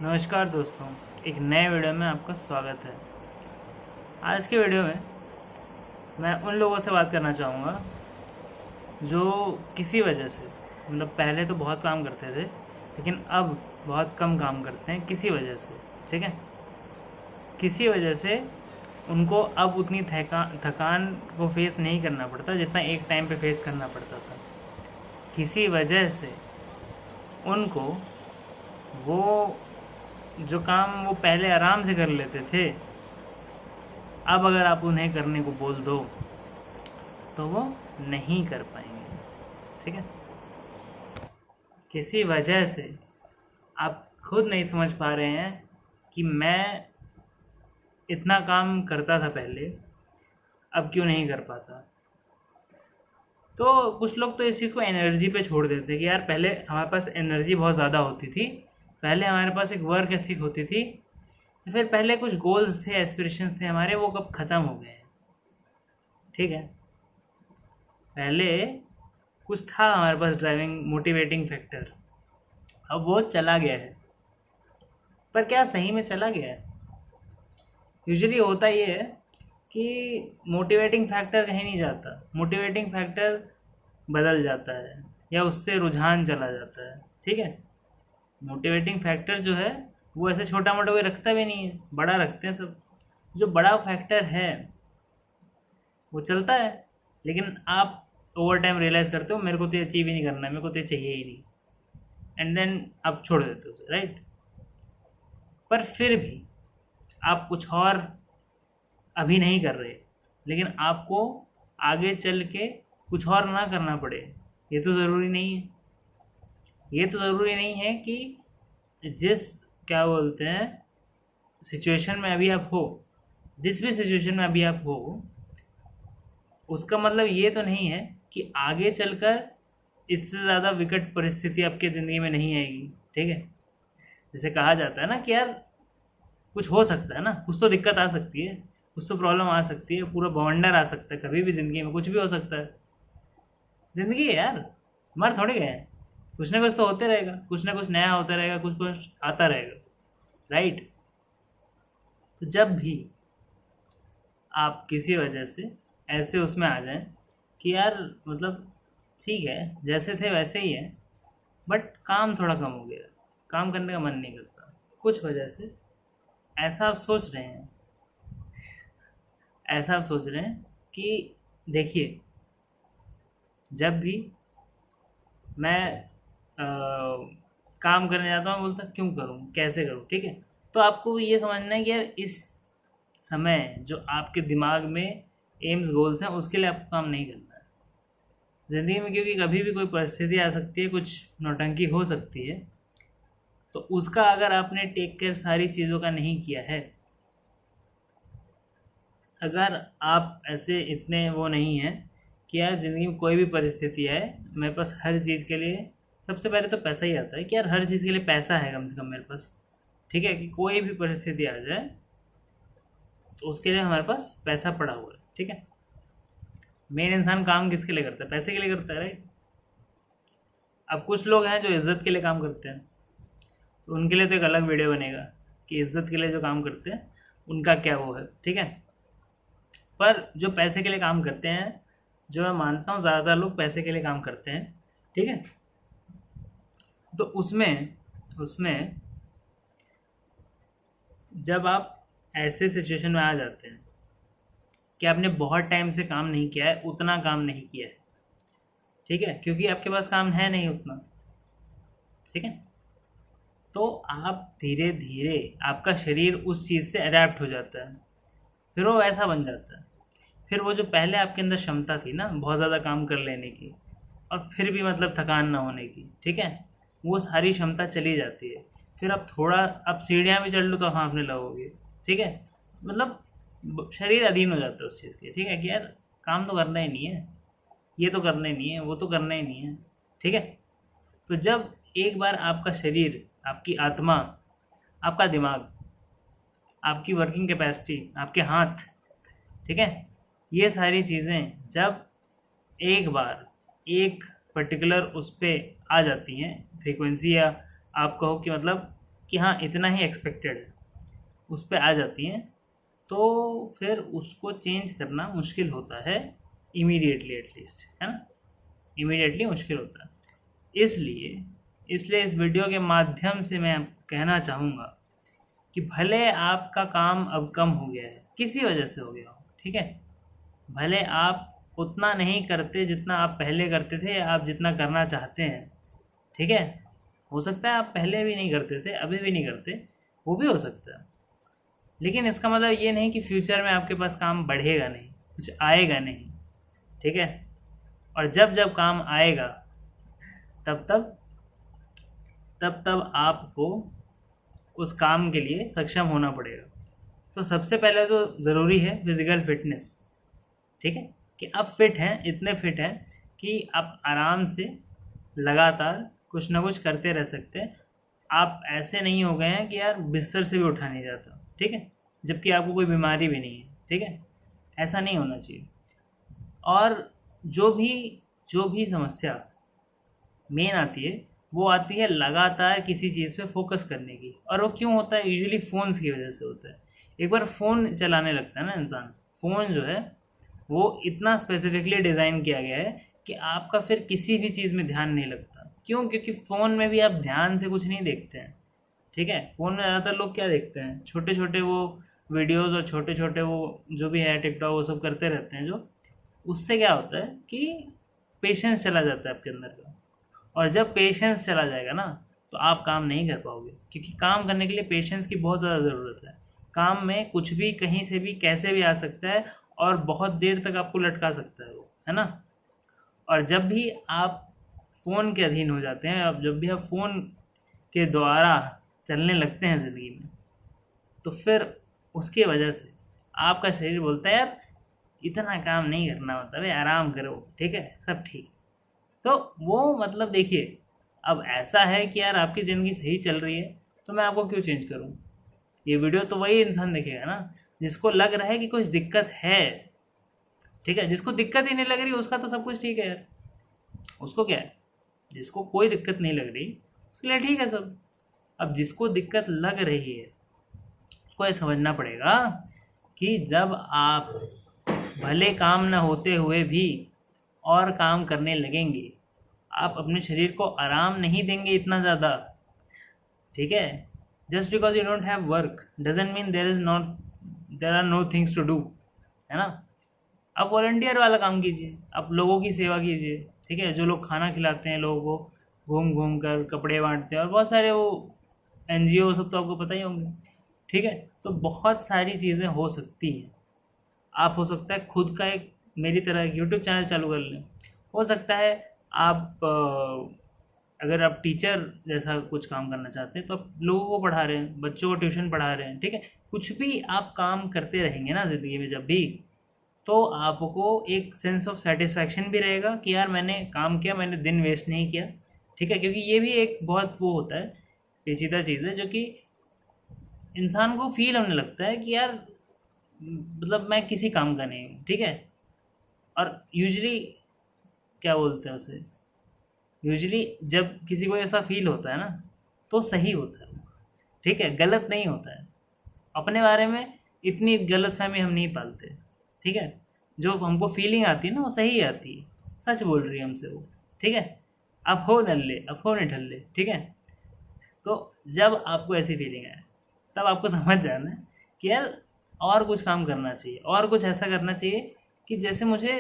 नमस्कार दोस्तों, एक नए वीडियो में आपका स्वागत है। आज के वीडियो में मैं उन लोगों से बात करना चाहूँगा जो किसी वजह से मतलब पहले तो बहुत काम करते थे लेकिन अब बहुत कम काम करते हैं किसी वजह से। ठीक है, किसी वजह से उनको अब उतनी थकान को फेस नहीं करना पड़ता जितना एक टाइम पे फेस करना पड़ता था। किसी वजह से उनको वो जो काम वो पहले आराम से कर लेते थे, अब अगर आप उन्हें करने को बोल दो तो वो नहीं कर पाएंगे। ठीक है, किसी वजह से आप खुद नहीं समझ पा रहे हैं कि मैं इतना काम करता था पहले, अब क्यों नहीं कर पाता। तो कुछ लोग तो इस चीज़ को एनर्जी पे छोड़ देते कि यार पहले हमारे पास एनर्जी बहुत ज़्यादा होती थी, पहले हमारे पास एक वर्क एथिक होती थी, फिर पहले कुछ गोल्स थे, एस्पिरेशंस थे हमारे, वो कब ख़त्म हो गए हैं। ठीक है, पहले कुछ था हमारे पास ड्राइविंग मोटिवेटिंग फैक्टर, अब वो चला गया है। पर क्या सही में चला गया है? यूजुअली होता ये है कि मोटिवेटिंग फैक्टर कहीं नहीं जाता, मोटिवेटिंग फैक्टर बदल जाता है या उससे रुझान चला जाता है। ठीक है, मोटिवेटिंग फैक्टर जो है वो ऐसे छोटा मोटा कोई रखता भी नहीं है, बड़ा रखते हैं सब। जो बड़ा फैक्टर है वो चलता है, लेकिन आप ओवर टाइम रियलाइज़ करते हो मेरे को तो ये अचीव ही नहीं करना है, मेरे को तो ये चाहिए ही नहीं, एंड देन आप छोड़ देते हो उसे, राइट। पर फिर भी आप कुछ और अभी नहीं कर रहे, लेकिन आपको आगे चल के कुछ और ना करना पड़े, ये तो ज़रूरी नहीं है। ये तो ज़रूरी नहीं है कि जिस क्या बोलते हैं सिचुएशन में अभी आप हो, जिस भी सिचुएशन में अभी आप हो, उसका मतलब ये तो नहीं है कि आगे चलकर इससे ज़्यादा विकट परिस्थिति आपकी ज़िंदगी में नहीं आएगी। ठीक है, जैसे कहा जाता है ना कि यार कुछ हो सकता है ना, कुछ तो दिक्कत आ सकती है, कुछ तो प्रॉब्लम आ सकती है, पूरा बवंडर आ सकता है, कभी भी ज़िंदगी में कुछ भी हो सकता है। ज़िंदगी है यार, मर थोड़ी गए हैं, कुछ ना कुछ तो होते रहेगा, कुछ ना कुछ नया होता रहेगा, कुछ कुछ आता रहेगा, राइट। तो जब भी आप किसी वजह से ऐसे उसमें आ जाएं कि यार मतलब ठीक है जैसे थे वैसे ही है, बट काम थोड़ा कम हो गया, काम करने का मन नहीं करता कुछ वजह से, ऐसा आप सोच रहे हैं, ऐसा आप सोच रहे हैं कि देखिए, जब भी मैं काम करने जाता हूँ बोलता क्यों करूँ, कैसे करूँ। ठीक है, तो आपको ये समझना है कि यार इस समय जो आपके दिमाग में एम्स गोल्स हैं उसके लिए आपको काम नहीं करना है ज़िंदगी में, क्योंकि कभी भी कोई परिस्थिति आ सकती है, कुछ नौटंकी हो सकती है। तो उसका अगर आपने टेक केयर सारी चीज़ों का नहीं किया है, अगर आप ऐसे इतने वो नहीं हैं कि यार ज़िंदगी में कोई भी परिस्थिति है मेरे पास हर चीज़ के लिए, सबसे पहले तो पैसा ही आता है कि यार हर चीज़ के लिए पैसा है कम से कम मेरे पास। ठीक है, कि कोई भी परिस्थिति आ जाए तो उसके लिए हमारे पास पैसा पड़ा हुआ है। ठीक है, मेन इंसान काम किसके लिए करता है? पैसे के लिए करता है, राइट। अब कुछ लोग हैं जो इज्जत के लिए काम करते हैं, तो उनके लिए तो एक अलग वीडियो बनेगा कि इज्जत के लिए जो काम करते हैं उनका क्या वो है। ठीक है, पर जो पैसे के लिए काम करते हैं, जो मैं मानता हूँ ज़्यादातर लोग पैसे के लिए काम करते हैं, ठीक है, तो उसमें उसमें जब आप ऐसे सिचुएशन में आ जाते हैं कि आपने बहुत टाइम से काम नहीं किया है, उतना काम नहीं किया है, ठीक है, क्योंकि आपके पास काम है नहीं उतना। ठीक है, तो आप धीरे धीरे आपका शरीर उस चीज़ से अडेप्ट हो जाता है, फिर वो ऐसा बन जाता है, फिर वो जो पहले आपके अंदर क्षमता थी ना बहुत ज़्यादा काम कर लेने की और फिर भी मतलब थकान ना होने की, ठीक है, वो सारी क्षमता चली जाती है। फिर आप थोड़ा आप सीढ़ियाँ भी चढ़ लो तो हाँफने लगोगे। ठीक है, मतलब शरीर अधीन हो जाता है उस चीज़ के। ठीक है, कि यार काम तो करना ही नहीं है, ये तो करना ही नहीं है, वो तो करना ही नहीं है। ठीक है, तो जब एक बार आपका शरीर, आपकी आत्मा, आपका दिमाग, आपकी वर्किंग कैपेसिटी, आपके हाथ, ठीक है, ये सारी चीज़ें जब एक बार एक पर्टिकुलर उस पे आ जाती हैं फ्रीक्वेंसी, या आप कहो कि मतलब कि हाँ इतना ही एक्सपेक्टेड है, उस पे आ जाती हैं, तो फिर उसको चेंज करना मुश्किल होता है इमीडिएटली, एटलीस्ट, है ना। इमीडिएटली मुश्किल होता है। इसलिए इसलिए इस वीडियो के माध्यम से मैं कहना चाहूँगा कि भले आपका काम अब कम हो गया है, किसी वजह से हो गया हो, ठीक है, भले आप उतना नहीं करते जितना आप पहले करते थे, आप जितना करना चाहते हैं, ठीक है, हो सकता है आप पहले भी नहीं करते थे, अभी भी नहीं करते, वो भी हो सकता है, लेकिन इसका मतलब ये नहीं कि फ्यूचर में आपके पास काम बढ़ेगा नहीं, कुछ आएगा नहीं, ठीक है। और जब जब काम आएगा तब तब तब तब आपको उस काम के लिए सक्षम होना पड़ेगा। तो सबसे पहले तो ज़रूरी है फिज़िकल फिटनेस, ठीक है, कि आप फिट हैं, इतने फिट हैं कि आप आराम से लगातार कुछ ना कुछ करते रह सकते हैं। आप ऐसे नहीं हो गए हैं कि यार बिस्तर से भी उठा नहीं जाता, ठीक है, जबकि आपको कोई बीमारी भी नहीं है, ठीक है, ऐसा नहीं होना चाहिए। और जो भी समस्या मेन आती है, वो आती है लगातार किसी चीज़ पे फोकस करने की। और वो क्यों होता है? यूजुअली फ़ोन्स की वजह से होता है। एक बार फ़ोन चलाने लगता है ना इंसान, फ़ोन जो है वो इतना स्पेसिफिकली डिज़ाइन किया गया है कि आपका फिर किसी भी चीज़ में ध्यान नहीं लगता। क्यों? क्योंकि फ़ोन में भी आप ध्यान से कुछ नहीं देखते हैं, ठीक है। फ़ोन में ज़्यादातर लोग क्या देखते हैं? छोटे छोटे वो वीडियोज़ और छोटे छोटे वो जो भी है टिकटॉक, वो सब करते रहते हैं। जो उससे क्या होता है कि पेशेंस चला जाता है आपके अंदर का। और जब पेशेंस चला जाएगा ना, तो आप काम नहीं कर पाओगे, क्योंकि काम करने के लिए पेशेंस की बहुत ज़्यादा ज़रूरत है। काम में कुछ भी कहीं से भी कैसे भी आ सकता है और बहुत देर तक आपको लटका सकता है वो, है ना। और जब भी आप फ़ोन के अधीन हो जाते हैं, अब जब भी आप फ़ोन के द्वारा चलने लगते हैं ज़िंदगी में, तो फिर उसकी वजह से आपका शरीर बोलता है यार इतना काम नहीं करना होता भाई, आराम करो, ठीक है, सब ठीक। तो वो मतलब देखिए, अब ऐसा है कि यार आपकी ज़िंदगी सही चल रही है, तो मैं आपको क्यों चेंज करूँ। ये वीडियो तो वही इंसान देखेगा ना जिसको लग रहा है कि कुछ दिक्कत है, ठीक है। जिसको दिक्कत ही नहीं लग रही उसका तो सब कुछ ठीक है यार, उसको क्या है। जिसको कोई दिक्कत नहीं लग रही उसके लिए ठीक है सब। अब जिसको दिक्कत लग रही है उसको ये समझना पड़ेगा कि जब आप भले काम न होते हुए भी और काम करने लगेंगे, आप अपने शरीर को आराम नहीं देंगे इतना ज़्यादा, ठीक है। Just because you don't have work doesn't mean there are no things to do, है ना। आप वॉलंटियर वाला काम कीजिए, आप लोगों की सेवा कीजिए, ठीक है। जो लोग खाना खिलाते हैं लोगों को, घूम घूम कर कपड़े बांटते हैं, और बहुत सारे वो NGO सब तो आपको पता ही होंगे, ठीक है। तो बहुत सारी चीज़ें हो सकती हैं। आप हो सकता है खुद का एक मेरी तरह एक यूट्यूब चैनल चालू कर लें। हो सकता है आप अगर आप टीचर जैसा कुछ काम करना चाहते हैं तो आप लोगों को पढ़ा रहे हैं, बच्चों को ट्यूशन पढ़ा रहे हैं, ठीक है। कुछ भी आप काम करते रहेंगे ना ज़िंदगी में जब भी, तो आपको एक सेंस ऑफ सेटिस्फैक्शन भी रहेगा कि यार मैंने काम किया, मैंने दिन वेस्ट नहीं किया, ठीक है। क्योंकि ये भी एक बहुत वो होता है, पेचीदा चीज़ है, जो कि इंसान को फील होने लगता है कि यार मतलब मैं किसी काम का नहीं हूँ, ठीक है। और यूजुअली क्या बोलते हैं उसे, यूजुअली जब किसी को ऐसा फील होता है ना, तो सही होता है, ठीक है, गलत नहीं होता है। अपने बारे में इतनी गलतफहमी हम नहीं पालते, ठीक है। जो हमको फीलिंग आती है ना वो सही आती है, सच बोल रही है हमसे वो, ठीक है। आप हो नल्ले, आप हो निठल्ले, ठीक है। तो जब आपको ऐसी फीलिंग आए तब आपको समझ जाना है कि यार और कुछ काम करना चाहिए, और कुछ ऐसा करना चाहिए कि जैसे मुझे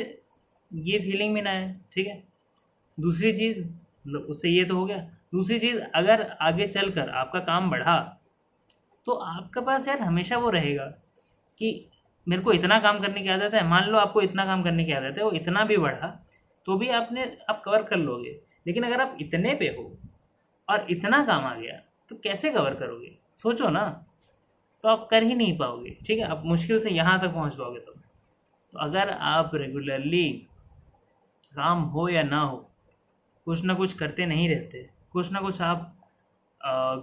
ये फीलिंग भी ना आए, ठीक है। दूसरी चीज़, मतलब उससे ये तो हो गया। दूसरी चीज़, अगर आगे चलकर आपका काम बढ़ा तो आपके पास यार हमेशा वो रहेगा कि मेरे को इतना काम करने की आदत है। मान लो आपको इतना काम करने की आदत है, वो इतना भी बढ़ा तो भी आप कवर कर लोगे। लेकिन अगर आप इतने पे हो और इतना काम आ गया तो कैसे कवर करोगे? सोचो ना। तो आप कर ही नहीं पाओगे, ठीक है। आप मुश्किल से यहाँ तक पहुँच पाओगे। तो अगर आप रेगुलरली काम हो या ना हो कुछ ना कुछ करते नहीं रहते, कुछ ना कुछ आप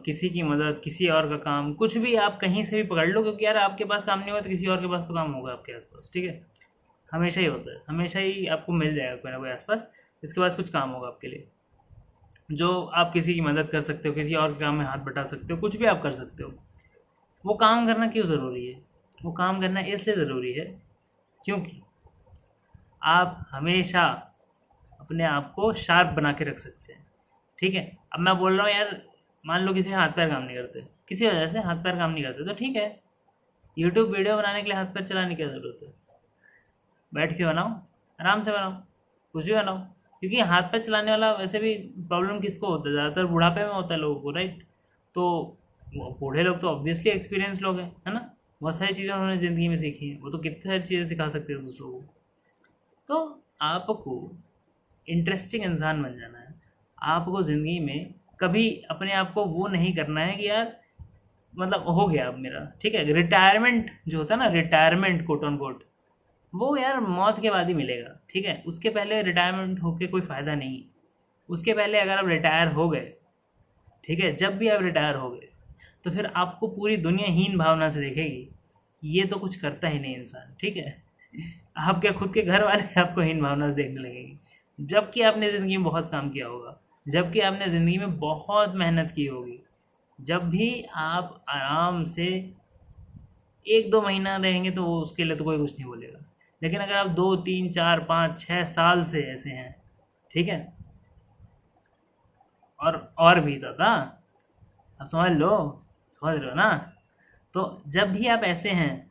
किसी की मदद, किसी और का काम, कुछ भी आप कहीं से भी पकड़ लो, क्योंकि यार आपके पास काम नहीं हुआ तो किसी और के पास तो काम होगा आपके आसपास, ठीक है। हमेशा ही होता है, हमेशा ही आपको मिल जाएगा कोई ना कोई आसपास जिसके पास कुछ काम होगा आपके लिए। जो आप किसी की मदद कर सकते हो, किसी और के काम में हाथ बटा सकते हो, कुछ भी आप कर सकते हो। वो काम करना क्यों ज़रूरी है? वो काम करना इसलिए ज़रूरी है क्योंकि आप हमेशा अपने आप को शार्प बना के रख सकते हैं। ठीक है, अब मैं बोल रहा हूँ यार, मान लो किसी के हाथ पैर काम नहीं करते, किसी वजह से हाथ पैर काम नहीं करते, तो ठीक है, यूट्यूब वीडियो बनाने के लिए हाथ पैर चलाने की क्या ज़रूरत है? बैठ के बनाओ, आराम से बनाओ, कुछ भी बनाओ। क्योंकि हाथ पैर चलाने वाला वैसे भी प्रॉब्लम किसको होता है? ज़्यादातर बुढ़ापे में होता है लोगों को, राइट? तो बूढ़े लोग तो ऑब्वियसली एक्सपीरियंस लोग हैं, है ना? बहुत सारी चीज़ें उन्होंने ज़िंदगी में सीखी हैं, वो तो कितनी सारी चीज़ें सिखा सकते हैं दूसरों को। तो आपको इंटरेस्टिंग इंसान बन जाना है। आपको ज़िंदगी में कभी अपने आप को वो नहीं करना है कि यार मतलब हो गया अब मेरा, ठीक है, रिटायरमेंट जो होता है ना, रिटायरमेंट कोट ऑन कोट, वो यार मौत के बाद ही मिलेगा, ठीक है? उसके पहले रिटायरमेंट होके कोई फ़ायदा नहीं। उसके पहले अगर आप रिटायर हो गए, ठीक है, जब भी आप रिटायर हो गए, तो फिर आपको पूरी दुनिया हीन भावना से देखेगी, ये तो कुछ करता ही नहीं इंसान, ठीक है? आपके खुद के घर वाले आपको हीन भावना से देखने लगेंगे, जबकि आपने ज़िंदगी में बहुत काम किया होगा, जबकि आपने ज़िंदगी में बहुत मेहनत की होगी। जब भी आप आराम से 1-2 महीना रहेंगे तो वो उसके लिए तो कोई कुछ नहीं बोलेगा। लेकिन अगर आप 2, 3, 4, 5, 6 साल से ऐसे हैं, ठीक है? और भी ज़्यादा, अब समझ रहे हो ना? तो जब भी आप ऐसे हैं,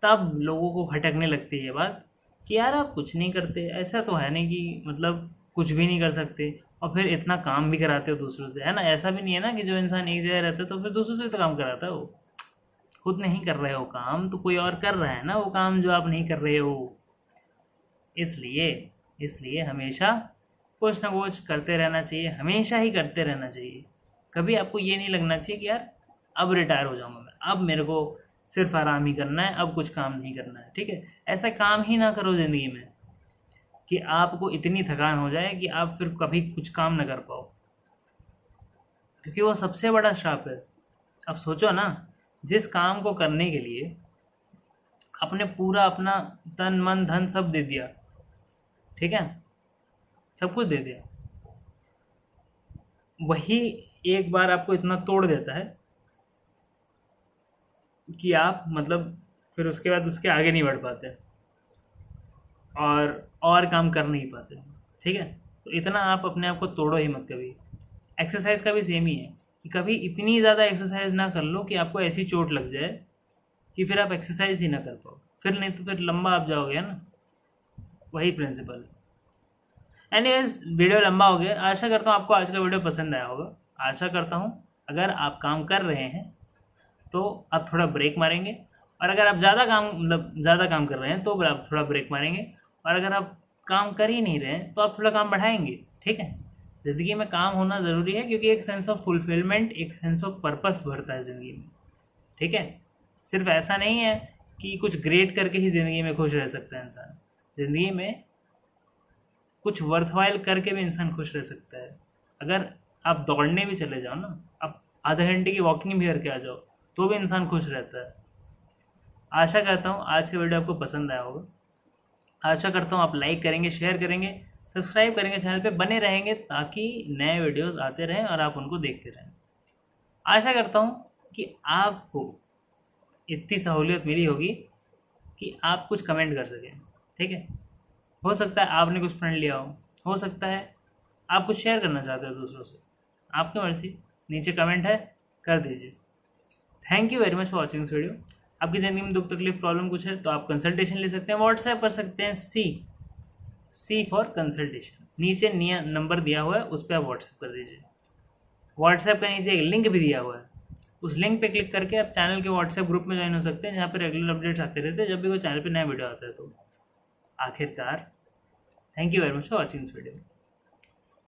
तब लोगों को खटकने लगती है ये बात कि यार आप कुछ नहीं करते, ऐसा तो है नहीं कि मतलब कुछ भी नहीं कर सकते, और फिर इतना काम भी कराते हो दूसरों से, है ना? ऐसा भी नहीं है ना कि जो इंसान एक जगह रहता है तो फिर दूसरों से तो काम कराता है वो। खुद नहीं कर रहे हो काम तो कोई और कर रहा है ना वो काम जो आप नहीं कर रहे हो। इसलिए इसलिए हमेशा कुछ ना कुछ करते रहना चाहिए, हमेशा ही करते रहना चाहिए। कभी आपको ये नहीं लगना चाहिए कि यार अब रिटायर हो जाऊंगा मैं, अब मेरे को सिर्फ आराम ही करना है, अब कुछ काम नहीं करना है, ठीक है? ऐसा काम ही ना करो ज़िंदगी में कि आपको इतनी थकान हो जाए कि आप फिर कभी कुछ काम ना कर पाओ, क्योंकि वो सबसे बड़ा श्राप है। अब सोचो ना, जिस काम को करने के लिए आपने पूरा अपना तन मन धन सब दे दिया, ठीक है, सब कुछ दे दिया, वही एक बार आपको इतना तोड़ देता है कि आप मतलब फिर उसके बाद उसके आगे नहीं बढ़ पाते और काम कर नहीं पाते, ठीक है? तो इतना आप अपने आप को तोड़ो ही मत कभी। एक्सरसाइज का भी सेम ही है कि कभी इतनी ज़्यादा एक्सरसाइज ना कर लो कि आपको ऐसी चोट लग जाए कि फिर आप एक्सरसाइज ही ना कर पाओ, फिर नहीं तो फिर लंबा आप जाओगे, है ना? वही प्रिंसिपल। एनीवेज, वीडियो लंबा हो गया, आशा करता हूँ आपको आज का वीडियो पसंद आया होगा। आशा करता हूँ अगर आप काम कर रहे हैं तो आप थोड़ा ब्रेक मारेंगे, और अगर आप ज़्यादा काम कर रहे हैं तो आप थोड़ा ब्रेक मारेंगे, और अगर आप काम कर ही नहीं रहे हैं तो आप थोड़ा काम बढ़ाएंगे, ठीक है? ज़िंदगी में काम होना ज़रूरी है क्योंकि एक सेंस ऑफ फुलफिलमेंट, एक सेंस ऑफ पर्पस भरता है ज़िंदगी में, ठीक है? सिर्फ ऐसा नहीं है कि कुछ ग्रेट करके ही ज़िंदगी में खुश रह सकता है इंसान। ज़िंदगी में कुछ वर्थवाइल करके भी इंसान खुश रह सकता है। अगर आप दौड़ने भी चले जाओ ना, आप आधे घंटे की वॉकिंग भी करके आ जाओ, तो भी इंसान खुश रहता है। आशा करता हूँ आज का वीडियो आपको पसंद आया होगा। आशा करता हूँ आप लाइक करेंगे, शेयर करेंगे, सब्सक्राइब करेंगे, चैनल पे बने रहेंगे ताकि नए वीडियोस आते रहें और आप उनको देखते रहें। आशा करता हूँ कि आपको इतनी सहूलियत मिली होगी कि आप कुछ कमेंट कर सकें, ठीक है? हो सकता है आपने कुछ पढ़ लिया हो सकता है आप कुछ शेयर करना चाहते हो दूसरों से, आपकी मर्जी। नीचे कमेंट है, कर दीजिए। Thank you very much for watching this video. आपकी ज़िंदगी में दुख तकलीफ प्रॉब्लम कुछ है तो आप कंसल्टेशन ले सकते हैं, व्हाट्सएप कर सकते हैं, सी फॉर कंसल्टेशन। नीचे नंबर दिया हुआ है, उस पर आप व्हाट्सएप कर दीजिए। व्हाट्सएप का नीचे एक लिंक भी दिया हुआ है, उस लिंक पे क्लिक करके आप चैनल के व्हाट्सएप ग्रुप में ज्वाइन हो सकते हैं, जहाँ पर रेगुलर अपडेट्स आते रहते हैं जब भी कोई चैनल पे नया वीडियो आता है। तो आखिरकार thank you very much for watching this video.